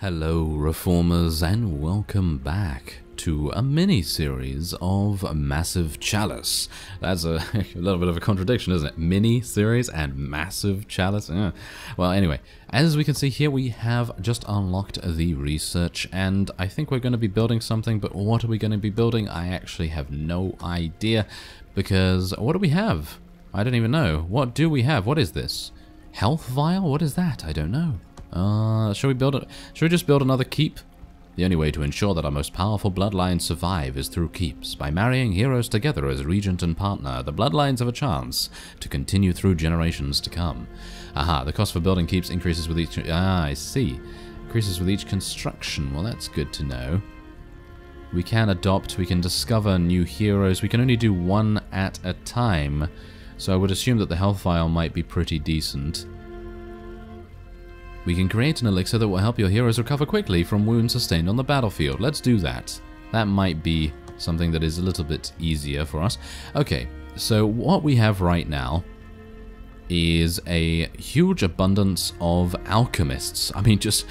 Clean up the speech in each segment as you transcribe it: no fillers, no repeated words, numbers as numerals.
Hello Reformers and welcome back to a mini-series of Massive Chalice. That's a little bit of a contradiction, isn't it? Mini-series and Massive Chalice? Yeah. Well, anyway, as we can see here, we have just unlocked the research, and I think we're going to be building something, but what are we going to be building? I actually have no idea, because what do we have? I don't even know. What do we have? What is this? Health vial? What is that? I don't know. Shall we build it? Shall we just build another keep? The only way to ensure that our most powerful bloodlines survive is through keeps. By marrying heroes together as regent and partner, the bloodlines have a chance to continue through generations to come. Aha, the cost for building keeps increases with each... Ah, I see. Increases with each construction. Well, that's good to know. We can adopt, we can discover new heroes. We can only do one at a time. So I would assume that the health vial might be pretty decent. We can create an elixir that will help your heroes recover quickly from wounds sustained on the battlefield. Let's do that. That might be something that is a little bit easier for us. Okay, so what we have right now is a huge abundance of alchemists. I mean, just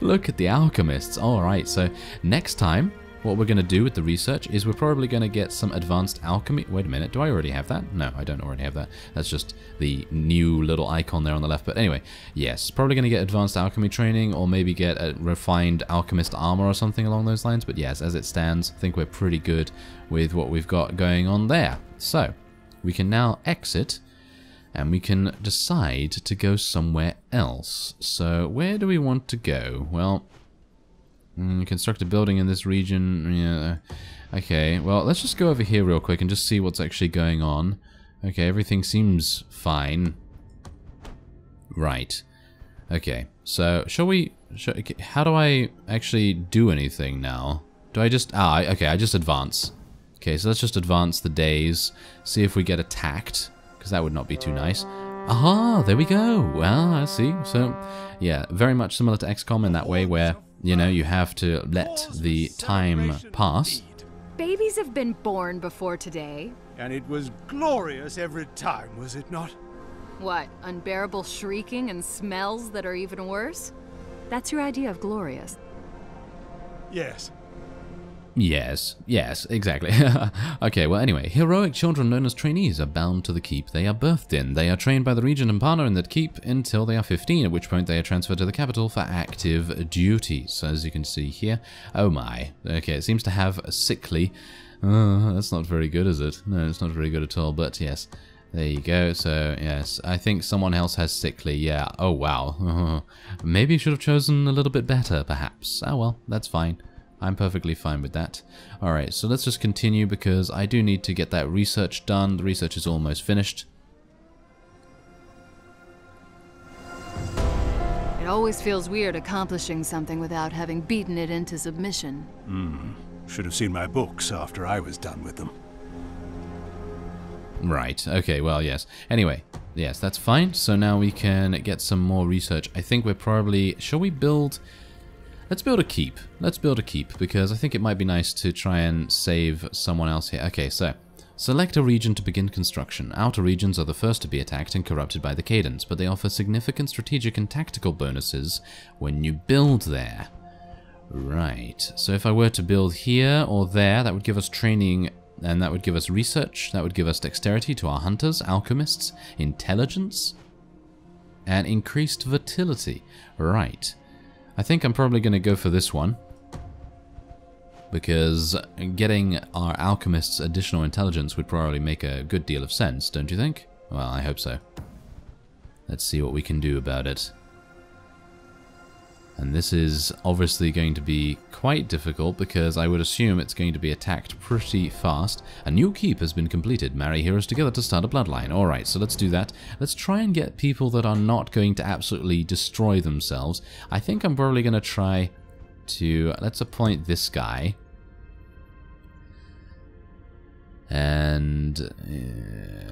look at the alchemists. Alright, so next time, what we're going to do with the research is we're probably going to get some advanced alchemy. Wait a minute, do I already have that? No, I don't already have that. That's just the new little icon there on the left. But anyway, yes, probably going to get advanced alchemy training, or maybe get a refined alchemist armor or something along those lines. But yes, as it stands, I think we're pretty good with what we've got going on there. So, we can now exit, and we can decide to go somewhere else. So, where do we want to go? Well... construct a building in this region. Yeah. Okay, well, let's just go over here real quick and just see what's actually going on. Okay, everything seems fine. Right. Okay, so shall we... how do I actually do anything now? Do I just... okay, I just advance. Okay, so let's just advance the days. See if we get attacked, because that would not be too nice. Aha, there we go. Well, I see. So, yeah, very much similar to XCOM in that way where... you know, you have to let the time pass. Babies have been born before today. And it was glorious every time, was it not? What, unbearable shrieking and smells that are even worse? That's your idea of glorious. Yes. Yes, exactly. Okay, well anyway, heroic children known as trainees are bound to the keep they are birthed in. They are trained by the regent and partner in that keep until they are 15, at which point they are transferred to the capital for active duties, as you can see here. Oh my. Okay, it seems to have a sickly... that's not very good, is it? No, it's not very good at all, but yes. There you go, so yes, I think someone else has sickly, yeah. Oh wow. Maybe you should have chosen a little bit better, perhaps. Oh well, that's fine. I'm perfectly fine with that. Alright, so let's just continue because I do need to get that research done. The research is almost finished. It always feels weird accomplishing something without having beaten it into submission. Should have seen my books after I was done with them. Right, okay, well, yes. Anyway, yes, that's fine. So now we can get some more research. I think we're probably... shall we build... let's build a keep. Let's build a keep, because I think it might be nice to try and save someone else here. Okay, so, select a region to begin construction. Outer regions are the first to be attacked and corrupted by the Cadence, but they offer significant strategic and tactical bonuses when you build there. Right, so if I were to build here or there, that would give us training, and that would give us research, that would give us dexterity to our hunters, alchemists, intelligence, and increased fertility. Right. I think I'm probably going to go for this one, because getting our alchemists additional intelligence would probably make a good deal of sense, don't you think? Well, I hope so. Let's see what we can do about it. And this is obviously going to be quite difficult, because I would assume it's going to be attacked pretty fast. A new keep has been completed. Marry heroes together to start a bloodline. Alright, so let's do that. Let's try and get people that are not going to absolutely destroy themselves. I think I'm probably going to try to... let's appoint this guy. And...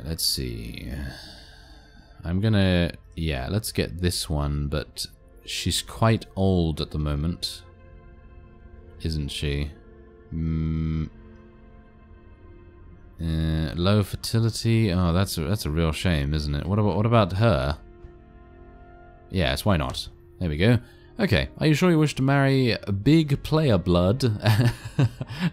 let's see. I'm going to... yeah, let's get this one, but... she's quite old at the moment, isn't she? Low fertility. Oh, that's a real shame, isn't it? What about her? Yes, why not? There we go. Okay, are you sure you wish to marry Big Player Blood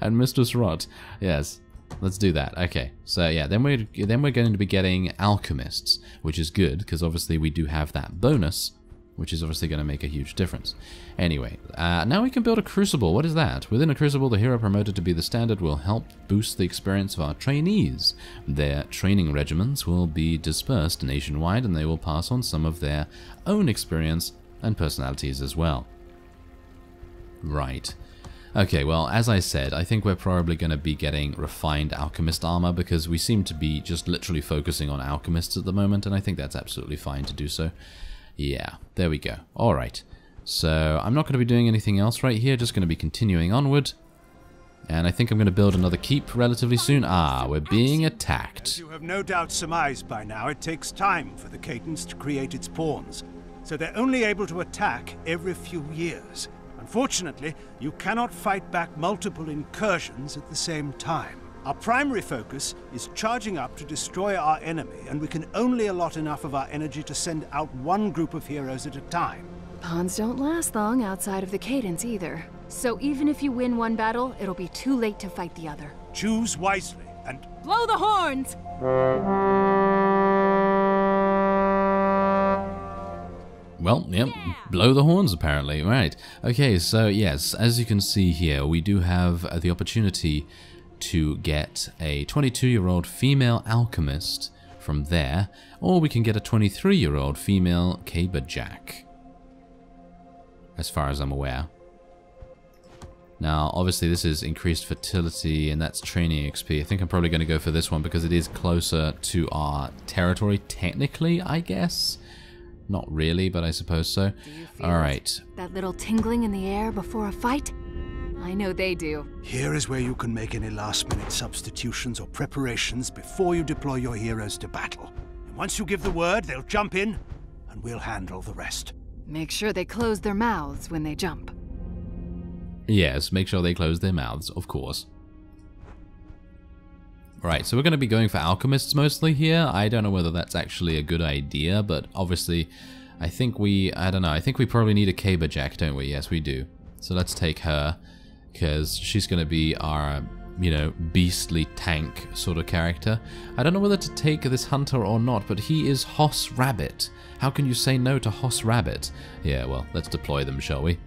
and Mistress Rot? Yes, let's do that. Okay, so yeah, then we're going to be getting Alchemists, which is good, because obviously we do have that bonus, which is obviously going to make a huge difference. Anyway, now we can build a Crucible. What is that? Within a Crucible, the hero promoted to be the standard will help boost the experience of our trainees. Their training regiments will be dispersed nationwide, and they will pass on some of their own experience and personalities as well. Right. Okay, well, as I said, I think we're probably going to be getting refined alchemist armor because we seem to be just literally focusing on alchemists at the moment, and I think that's absolutely fine to do so. Yeah, there we go. Alright, so I'm not going to be doing anything else right here, just going to be continuing onward. And I think I'm going to build another keep relatively soon. Ah, we're being attacked. As you have no doubt surmised by now, it takes time for the Cadence to create its pawns. So they're only able to attack every few years. Unfortunately, you cannot fight back multiple incursions at the same time. Our primary focus is charging up to destroy our enemy, and we can only allot enough of our energy to send out one group of heroes at a time. Pawns don't last long outside of the Cadence either. So even if you win one battle, it'll be too late to fight the other. Choose wisely, and Blow the horns! Well, yep, blow the horns apparently, right. Okay, so yes, as you can see here, we do have the opportunity to get a 22-year-old female alchemist from there, or we can get a 23-year-old female caberjack, as far as I'm aware. Now, obviously this is increased fertility, and that's training XP. I think I'm probably going to go for this one because it is closer to our territory, technically, I guess. Not really, but I suppose so. Alright. That little tingling in the air before a fight? I know they do. here is where you can make any last-minute substitutions or preparations before you deploy your heroes to battle. And once you give the word, they'll jump in, and we'll handle the rest. Make sure they close their mouths when they jump. Yes, make sure they close their mouths, of course. Right, so we're going to be going for alchemists mostly here. I don't know whether that's actually a good idea, but obviously I think I don't know, I think we probably need a caberjack, don't we? Yes, we do. So let's take her, because she's going to be our, you know, beastly tank sort of character. I don't know whether to take this hunter or not, but he is Hoss Rabbit. How can you say no to Hoss Rabbit? Yeah, well, let's deploy them, shall we?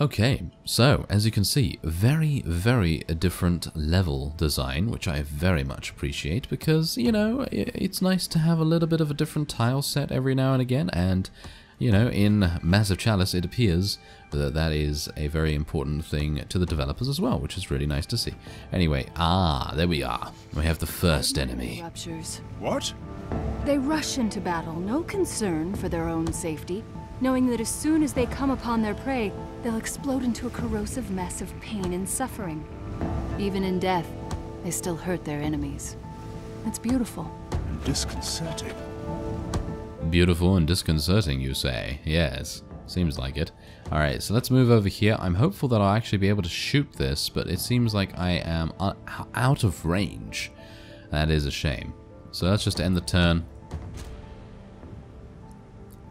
Okay, so as you can see, very, very different level design, which I very much appreciate because, you know, it's nice to have a little bit of a different tile set every now and again, and, you know, in Massive Chalice it appears that that is a very important thing to the developers as well, which is really nice to see. Anyway, there we are. We have the first enemy. Ruptures. What? They rush into battle, no concern for their own safety, knowing that as soon as they come upon their prey, they'll explode into a corrosive mess of pain and suffering. Even in death, they still hurt their enemies. It's beautiful. And disconcerting. Beautiful and disconcerting, you say? Yes, seems like it. Alright, so let's move over here. I'm hopeful that I'll actually be able to shoot this, but it seems like I am out of range. That is a shame. So let's just end the turn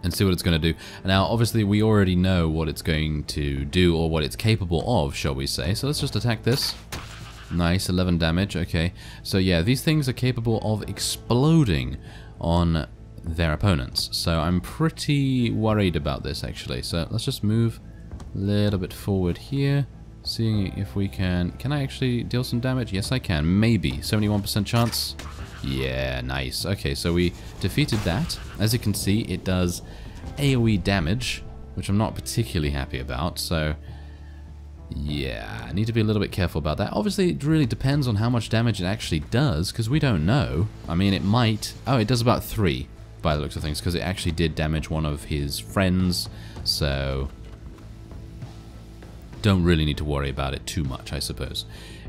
and see what it's going to do. Now, obviously, we already know what it's going to do, or what it's capable of, shall we say. So let's just attack this. Nice, 11 damage, okay. So yeah, these things are capable of exploding on their opponents. So I'm pretty worried about this, actually. So let's just move a little bit forward here, seeing if we can... Can I actually deal some damage? Yes, I can. Maybe. 71% chance. Yeah, nice. Okay, so we defeated that. As you can see, it does AoE damage, which I'm not particularly happy about, so yeah, I need to be a little bit careful about that. Obviously, it really depends on how much damage it actually does, because we don't know. I mean, it might... Oh, it does about 3, by the looks of things, because it actually did damage one of his friends, so don't really need to worry about it too much, I suppose.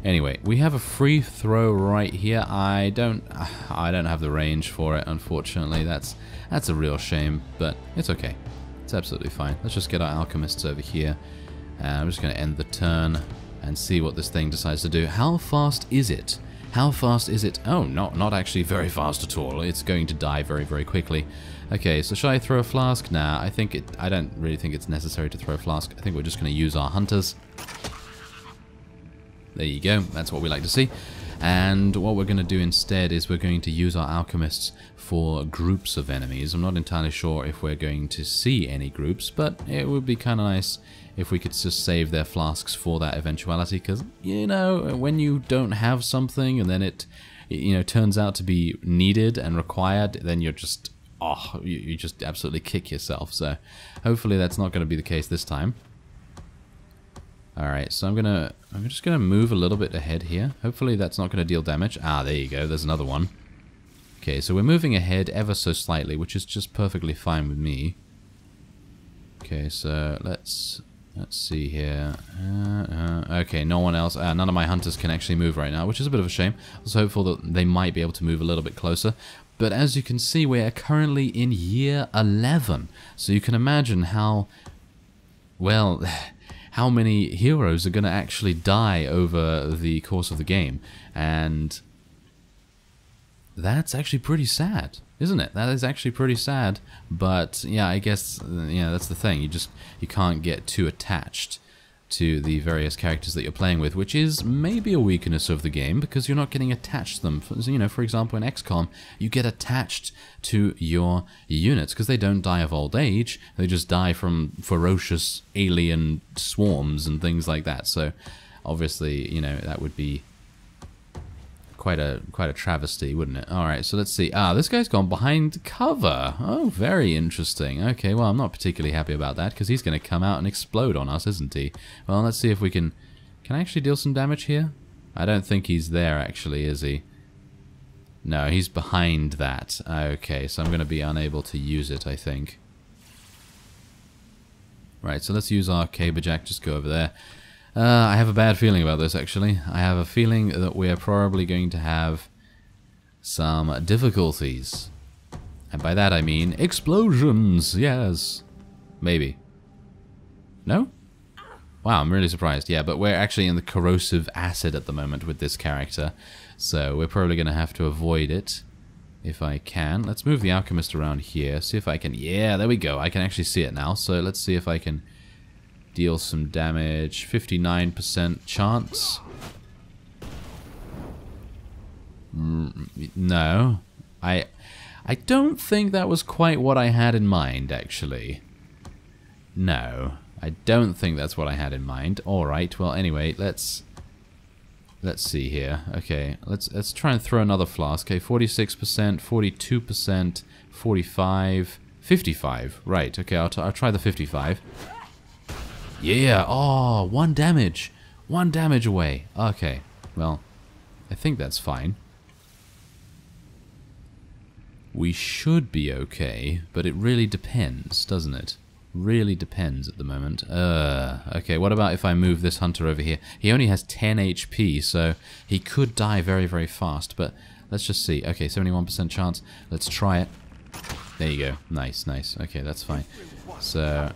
Anyway, we have a free throw right here. I don't have the range for it, unfortunately. That's a real shame, but it's okay. It's absolutely fine. Let's just get our alchemists over here. And I'm just going to end the turn and see what this thing decides to do. How fast is it? How fast is it? Oh, not actually very fast at all. It's going to die very, very quickly. Okay, so shall I throw a flask? Nah, I don't really think it's necessary to throw a flask. I think we're just going to use our hunters. There you go. That's what we like to see. And what we're going to do instead is we're going to use our alchemists for groups of enemies. I'm not entirely sure if we're going to see any groups, but it would be kind of nice if we could just save their flasks for that eventuality, because, you know, when you don't have something and then it, you know, turns out to be needed and required, then you're just, oh, you just absolutely kick yourself. So hopefully that's not going to be the case this time. Alright, so I'm just gonna move a little bit ahead here. Hopefully that's not gonna deal damage. Ah, there you go, there's another one. Okay, so we're moving ahead ever so slightly, which is just perfectly fine with me. Okay, so let's see here. Okay, no one else. None of my hunters can actually move right now, which is a bit of a shame. I was hopeful that they might be able to move a little bit closer. But as you can see, we are currently in year 11. So you can imagine how, well, how many heroes are going to actually die over the course of the game. And that's actually pretty sad, isn't it? That is actually pretty sad. But yeah, I guess, you know, that's the thing. You can't get too attached to the various characters that you're playing with, which is maybe a weakness of the game, because you're not getting attached to them. You know, for example, in XCOM, you get attached to your units because they don't die of old age. They just die from ferocious alien swarms and things like that. So obviously, you know, that would be quite a travesty, wouldn't it? Alright, so let's see. Ah, this guy's gone behind cover. Oh, very interesting. Okay, well, I'm not particularly happy about that, because he's going to come out and explode on us, isn't he? Well, let's see if we can... Can I actually deal some damage here? I don't think he's there, actually, is he? No, he's behind that. Okay, so I'm going to be unable to use it, I think. Right, so let's use our Caberjack. Just go over there. I have a bad feeling about this, actually. I have a feeling that we're probably going to have some difficulties. And by that I mean explosions, yes. Maybe. No? Wow, I'm really surprised. Yeah, but we're actually in the corrosive acid at the moment with this character. So we're probably going to have to avoid it if I can. Let's move the alchemist around here. See if I can... Yeah, there we go. I can actually see it now. So let's see if I can... deal some damage. 59% chance. No. I don't think that was quite what I had in mind, actually. No. I don't think that's what I had in mind. Alright, well anyway, let's see here. Okay, let's try and throw another flask. Okay, 46%, 42%, 45, 55. Right, okay, I'll try the 55. Yeah, oh, 1 damage. 1 damage away. Okay, well, I think that's fine. We should be okay, but it really depends, doesn't it? Really depends at the moment. Okay, what about if I move this hunter over here? He only has 10 HP, so he could die very, very fast, but let's just see. Okay, 71% chance. Let's try it. There you go. Nice, nice. Okay, that's fine. So...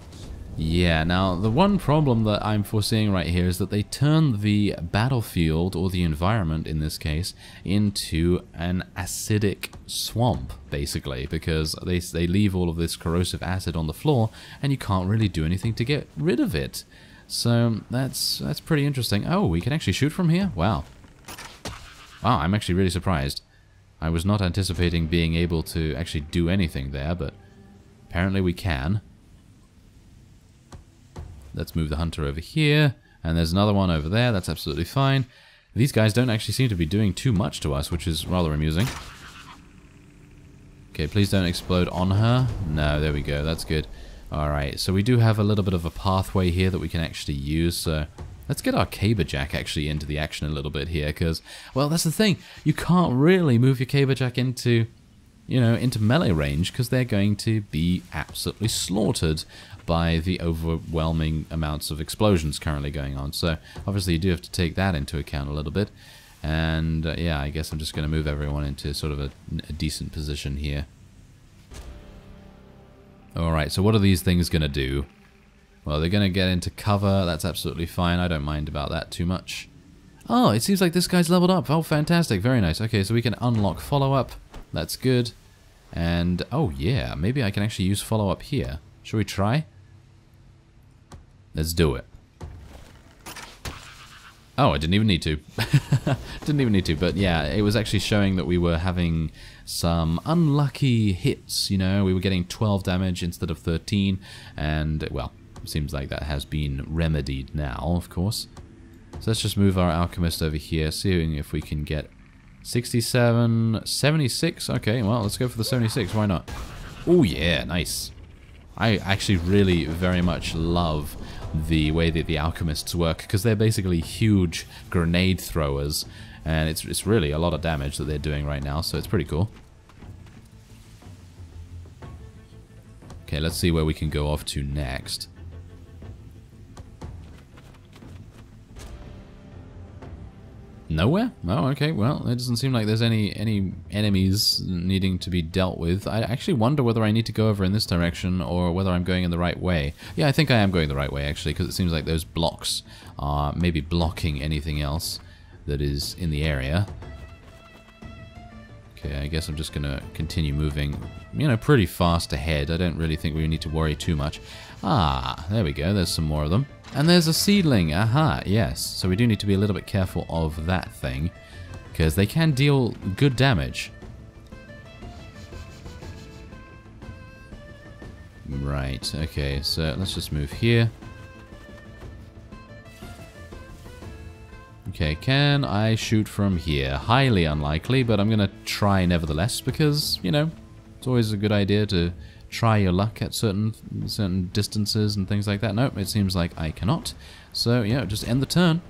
yeah, now the one problem that I'm foreseeing right here is that they turn the battlefield, or the environment in this case, into an acidic swamp, basically, because they leave all of this corrosive acid on the floor, and you can't really do anything to get rid of it. So that's pretty interesting. Oh, we can actually shoot from here? Wow. Wow, I'm actually really surprised. I was not anticipating being able to actually do anything there, but apparently we can. Let's move the hunter over here, and there's another one over there. That's absolutely fine. These guys don't actually seem to be doing too much to us, which is rather amusing. Okay, please don't explode on her. No, there we go. That's good. Alright, so we do have a little bit of a pathway here that we can actually use, so let's get our Caberjack actually into the action a little bit here, because, well, that's the thing. You can't really move your Caberjack into, you know, into melee range, because they're going to be absolutely slaughtered by the overwhelming amounts of explosions currently going on. So obviously you do have to take that into account a little bit. And yeah, I guess I'm just going to move everyone into sort of a decent position here. Alright, so what are these things going to do? Well, they're going to get into cover. That's absolutely fine. I don't mind about that too much. Oh, it seems like this guy's leveled up. Oh, fantastic. Very nice. Okay, so we can unlock follow-up. That's good. And, oh yeah, maybe I can actually use follow-up here. Should we try? Let's do it. Oh, I didn't even need to. Didn't even need to, but yeah, it was actually showing that we were having some unlucky hits, you know. We were getting 12 damage instead of 13, and, well, it seems like that has been remedied now, of course. So let's just move our Alchemist over here, seeing if we can get 67, 76. Okay, well, let's go for the 76. Why not? Oh, yeah, nice. I actually really very much love the way that the Alchemists work, because they're basically huge grenade throwers, and it's really a lot of damage that they're doing right now, so it's pretty cool. Okay, let's see where we can go off to next. Nowhere? Oh, okay. Well, it doesn't seem like there's any enemies needing to be dealt with. I actually wonder whether I need to go over in this direction or whether I'm going in the right way. Yeah, I think I am going the right way, actually, because it seems like those blocks are maybe blocking anything else that is in the area. Okay, I guess I'm just going to continue moving, you know, pretty fast ahead. I don't really think we need to worry too much. Ah, there we go. There's some more of them. And there's a seedling. Aha, yes. So we do need to be a little bit careful of that thing, because they can deal good damage. Right, okay, so let's just move here. Okay, can I shoot from here? Highly unlikely, but I'm going to try nevertheless, because, you know, it's always a good idea to try your luck at certain distances and things like that. Nope, it seems like I cannot. So, yeah, just end the turn.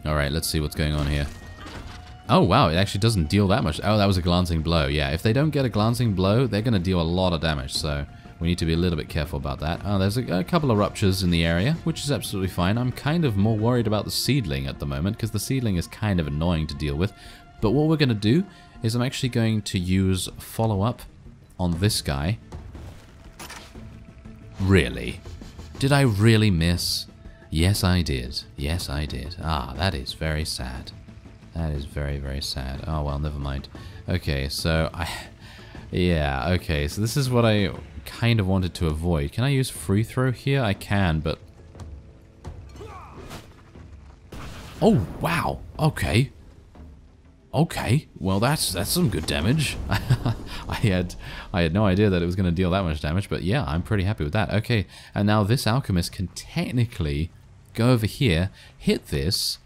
Alright, let's see what's going on here. Oh, wow, it actually doesn't deal that much. Oh, that was a glancing blow. Yeah, if they don't get a glancing blow, they're going to deal a lot of damage, so we need to be a little bit careful about that. Oh, there's a couple of ruptures in the area, which is absolutely fine. I'm kind of more worried about the seedling at the moment, because the seedling is kind of annoying to deal with. But what we're going to do is I'm actually going to use follow-up on this guy. Really? Did I really miss? Yes, I did. Yes, I did. Ah, that is very sad. That is very, very sad. Oh, well, never mind. Okay, so yeah, okay, so this is what I kind of wanted to avoid. Can I use free throw here? I can, but... Oh, wow. Okay. Okay. Well, that's some good damage. I had no idea that it was going to deal that much damage, but yeah, I'm pretty happy with that. Okay, and now this Alchemist can technically go over here, hit this.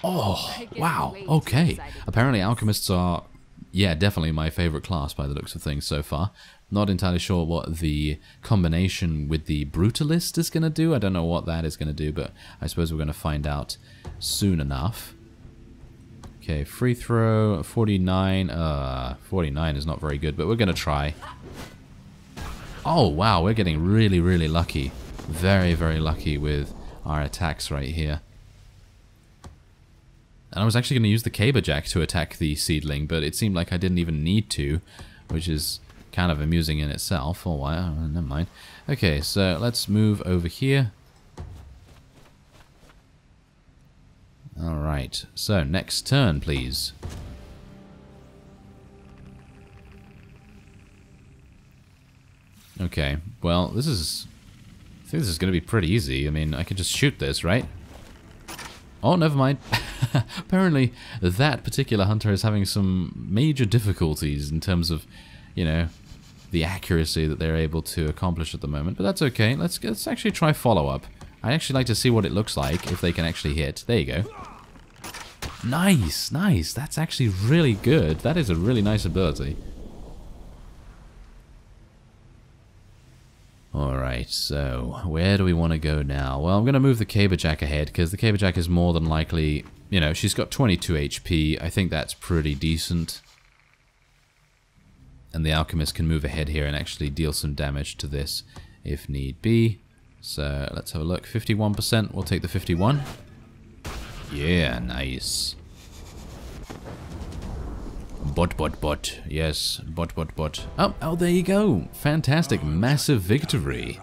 Oh, wow. Okay. Apparently Alchemists are... yeah, definitely my favorite class by the looks of things so far. Not entirely sure what the combination with the Brutalist is going to do. I don't know what that is going to do, but I suppose we're going to find out soon enough. Okay, free throw, 49. 49 is not very good, but we're going to try. Oh, wow, we're getting really, really lucky. Very, very lucky with our attacks right here. And I was actually going to use the Caberjack to attack the seedling, but it seemed like I didn't even need to, which is kind of amusing in itself. Oh, wow, never mind. Okay, so let's move over here. Alright, so next turn, please. Okay, well, I think this is going to be pretty easy. I mean, I could just shoot this, right? Oh, never mind. Apparently, that particular hunter is having some major difficulties in terms of, you know, the accuracy that they're able to accomplish at the moment. But that's okay. Let's actually try follow-up. I'd actually like to see what it looks like if they can actually hit. There you go. Nice, nice. That's actually really good. That is a really nice ability. Alright, so where do we want to go now? Well, I'm going to move the Caberjack ahead, because the Caberjack is more than likely, you know, she's got 22 HP. I think that's pretty decent. And the Alchemist can move ahead here and actually deal some damage to this if need be. So let's have a look. 51%, we'll take the 51. Yeah, nice. Bot. Yes, bot. Oh, there you go. Fantastic, massive victory.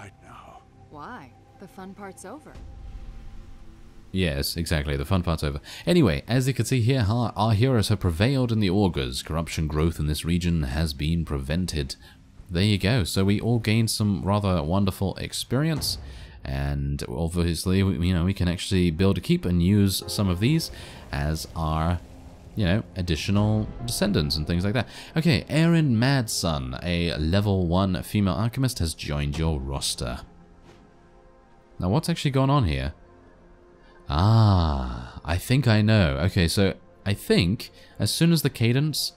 Why? The fun part's over. Yes, exactly. The fun part's over. Anyway, as you can see here, our heroes have prevailed in the augurs. Corruption growth in this region has been prevented. There you go. So we all gained some rather wonderful experience. And obviously, we can actually build a keep and use some of these as our, additional descendants and things like that. Okay, Erin Madsun, a level 1 female alchemist, has joined your roster. Now, what's actually going on here? Ah, I think I know. Okay, so I think as soon as the Cadence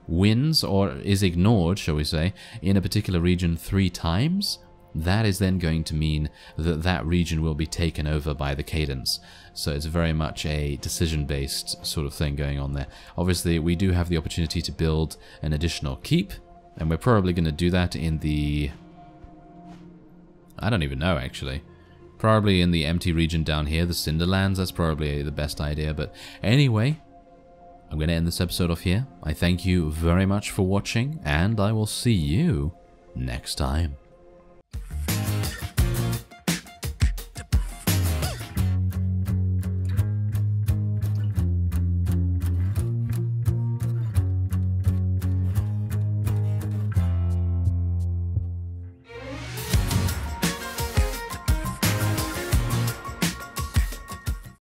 wins or is ignored, shall we say, in a particular region 3 times, that is then going to mean that that region will be taken over by the Cadence. So it's very much a decision-based sort of thing going on there. Obviously, we do have the opportunity to build an additional keep, and we're probably going to do that in the... I don't even know, actually. Probably in the empty region down here, the Cinderlands. That's probably the best idea. But anyway, I'm going to end this episode off here. I thank you very much for watching, and I will see you next time.